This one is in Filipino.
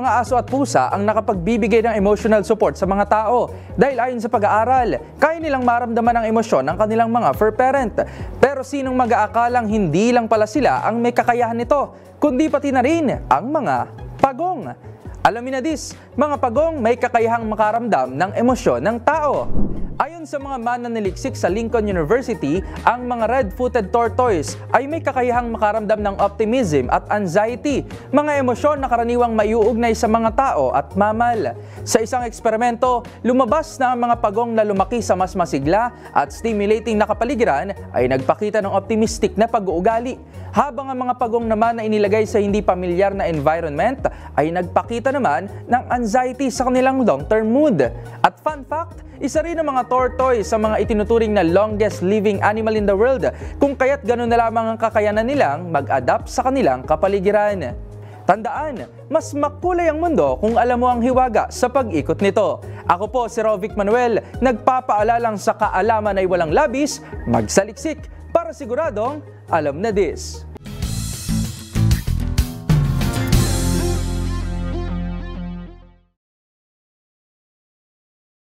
mga aso at pusa ang nakapagbibigay ng emotional support sa mga tao dahil ayon sa pag-aaral, kaya nilang maramdaman ang emosyon ng kanilang mga fur parent. Pero sinong mag-aakalang hindi lang pala sila ang may kakayahan nito, kundi pati na rin ang mga pagong. Alamin na this, mga pagong may kakayahang makaramdam ng emosyon ng tao. Ayon sa mga mananaliksik sa Lincoln University, ang mga red-footed tortoise ay may kakayahang makaramdam ng optimism at anxiety, mga emosyon na karaniwang maiuugnay sa mga tao at mammal. Sa isang eksperimento, lumabas na ang mga pagong na lumaki sa mas masigla at stimulating na kapaligiran ay nagpakita ng optimistic na pag-uugali, habang ang mga pagong naman na inilagay sa hindi pamilyar na environment ay nagpakita naman ng anxiety sa kanilang long-term mood. At fun fact, isa rin ang mga tortoise sa mga itinuturing na longest living animal in the world, kung kaya't gano'n na lamang ang kakayanan nilang mag-adapt sa kanilang kapaligiran. Tandaan, mas makulay ang mundo kung alam mo ang hiwaga sa pag-ikot nito. Ako po si Rovic Manuel, nagpapaalalang sa kaalaman ay walang labis, magsaliksik para siguradong alam na this.